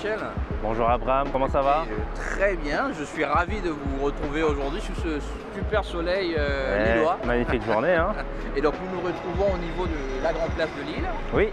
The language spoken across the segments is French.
Michel. Bonjour Abraham, comment ça va? Très bien, je suis ravi de vous retrouver aujourd'hui sous ce super soleil lillois. Magnifique journée hein. Et donc nous nous retrouvons au niveau de la grande place de Lille. Oui.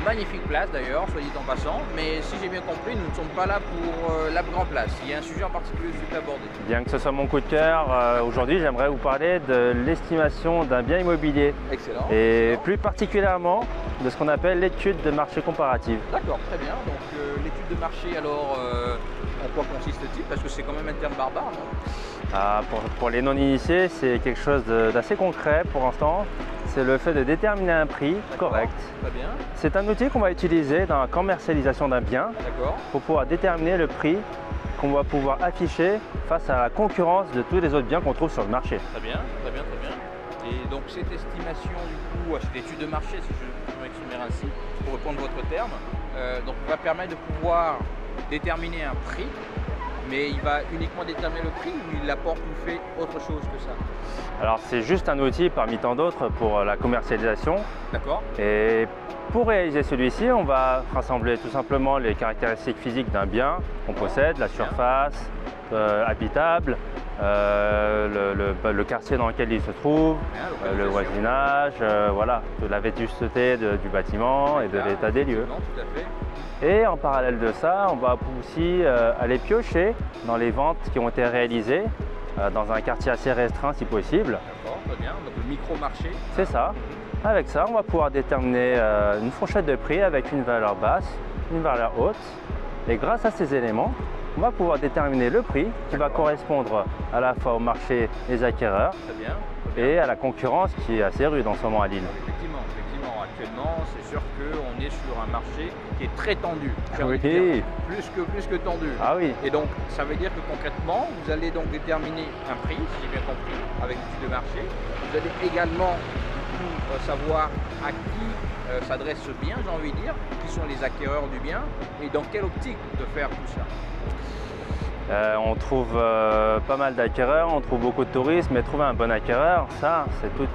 Magnifique place d'ailleurs, soit dit en passant. Mais si j'ai bien compris, nous ne sommes pas là pour la grande place. Il y a un sujet en particulier que je souhaite aborder. Bien que ce soit mon coup de cœur, aujourd'hui j'aimerais vous parler de l'estimation d'un bien immobilier. Excellent. Et excellent. plus particulièrement de ce qu'on appelle l'étude de marché comparative. D'accord, très bien. Donc l'étude de marché, alors en quoi consiste-t-il? Parce que c'est quand même un terme barbare, non? Pour les non-initiés, c'est quelque chose d'assez concret pour l'instant. C'est le fait de déterminer un prix correct. Très bien. C'est un outil qu'on va utiliser dans la commercialisation d'un bien pour pouvoir déterminer le prix qu'on va pouvoir afficher face à la concurrence de tous les autres biens qu'on trouve sur le marché. Très bien, très bien, très bien. Et donc cette estimation du coup, cette étude de marché, si je peux m'exprimer ainsi, pour reprendre votre terme, donc va permettre de pouvoir déterminer un prix, mais il va uniquement déterminer le prix ou il apporte ou fait autre chose que ça? Alors c'est juste un outil parmi tant d'autres pour la commercialisation. D'accord. Et pour réaliser celui-ci, on va rassembler tout simplement les caractéristiques physiques d'un bien qu'on possède, la surface habitable, le quartier dans lequel il se trouve, le voisinage, voilà, de la vétusté du bâtiment et de l'état des lieux. Tout à fait. Et en parallèle de ça, on va aussi aller piocher dans les ventes qui ont été réalisées dans un quartier assez restreint si possible. D'accord, très bien. Donc le micro-marché. C'est ça. Avec ça, on va pouvoir déterminer une fourchette de prix avec une valeur basse, une valeur haute. Et grâce à ces éléments, on va pouvoir déterminer le prix qui va correspondre à la fois au marché des acquéreurs et à la concurrence qui est assez rude en ce moment à Lille. Effectivement, effectivement. Actuellement, c'est sûr qu'on est sur un marché qui est très tendu. Oui. Plus que tendu. Ah oui. Et donc, ça veut dire que concrètement, vous allez donc déterminer un prix, si j'ai bien compris, avec l'étude de marché. Vous allez également savoir à qui s'adresse ce bien, j'ai envie de dire, qui sont les acquéreurs du bien et dans quelle optique de faire tout ça. On trouve pas mal d'acquéreurs, on trouve beaucoup de touristes, mais trouver un bon acquéreur, ça c'est tout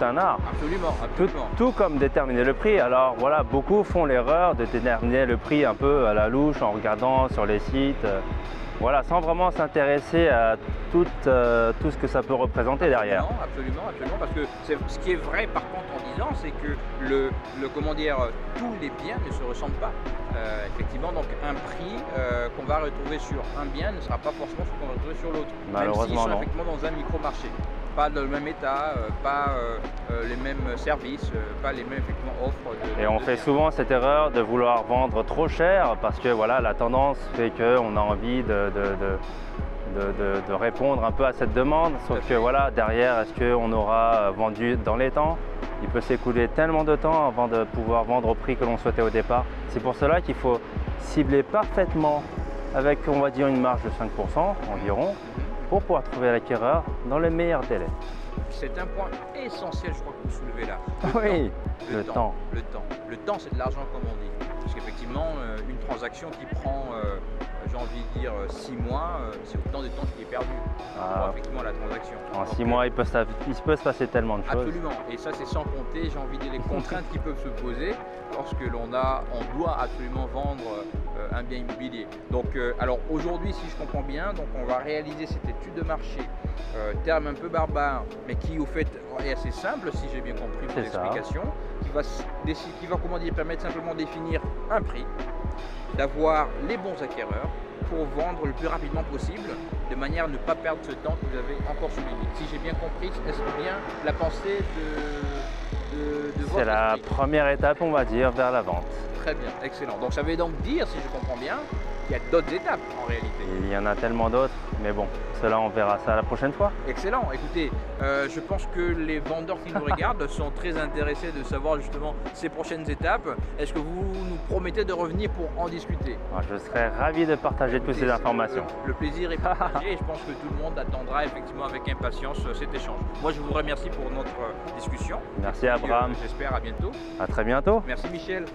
un art. Absolument, absolument. Tout comme déterminer le prix. Alors voilà, beaucoup font l'erreur de déterminer le prix un peu à la louche en regardant sur les sites. Voilà, sans vraiment s'intéresser à tout ce que ça peut représenter derrière. Absolument, absolument, parce que ce qui est vrai par contre en disant, c'est que tous les biens ne se ressemblent pas. Effectivement, donc un prix qu'on va retrouver sur un bien ne sera pas forcément ce qu'on va retrouver sur l'autre. Malheureusement, même s'ils sont non. effectivement dans un micro-marché. Pas dans le même état, pas les mêmes services, pas les mêmes effectivement offres. Et on fait souvent cette erreur de vouloir vendre trop cher parce que voilà, la tendance fait qu'on a envie de répondre un peu à cette demande. Sauf que voilà, derrière, est-ce qu'on aura vendu dans les temps? Il peut s'écouler tellement de temps avant de pouvoir vendre au prix que l'on souhaitait au départ. C'est pour cela qu'il faut cibler parfaitement avec, on va dire, une marge de 5% environ, pour pouvoir trouver l'acquéreur dans le meilleur délai. C'est un point essentiel, je crois, que vous soulevez là. Oui, le temps. Le temps. Le temps, c'est de l'argent, comme on dit. Parce qu'effectivement, une transaction qui prend, j'ai envie de dire, 6 mois, c'est autant de temps qui est perdu pour effectivement la transaction. En 6 mois, il peut se passer tellement de choses. Absolument. Et ça, c'est sans compter, j'ai envie de dire, les contraintes qui peuvent se poser lorsque on doit absolument vendre un bien immobilier. Donc, alors aujourd'hui, si je comprends bien, donc on va réaliser cette étude de marché, terme un peu barbare, mais qui au fait est assez simple, si j'ai bien compris votre explication, qui va comment dire, permettre simplement de définir un prix, d'avoir les bons acquéreurs pour vendre le plus rapidement possible, de manière à ne pas perdre ce temps que vous avez encore souligné. Si j'ai bien compris, est-ce bien la pensée de votre C'est la première étape, on va dire, vers la vente. Très bien, excellent. Donc ça veut donc dire, si je comprends bien, qu'il y a d'autres étapes en réalité. Il y en a tellement d'autres, mais bon, cela on verra ça la prochaine fois. Excellent, écoutez, je pense que les vendeurs qui nous regardent sont très intéressés de savoir justement ces prochaines étapes. Est-ce que vous nous promettez de revenir pour en discuter? Je serais ravi de partager toutes ces informations. Le plaisir est partagé et je pense que tout le monde attendra effectivement avec impatience cet échange. Moi je vous remercie pour notre discussion. Merci Abraham. J'espère à bientôt. À très bientôt. Merci Michel.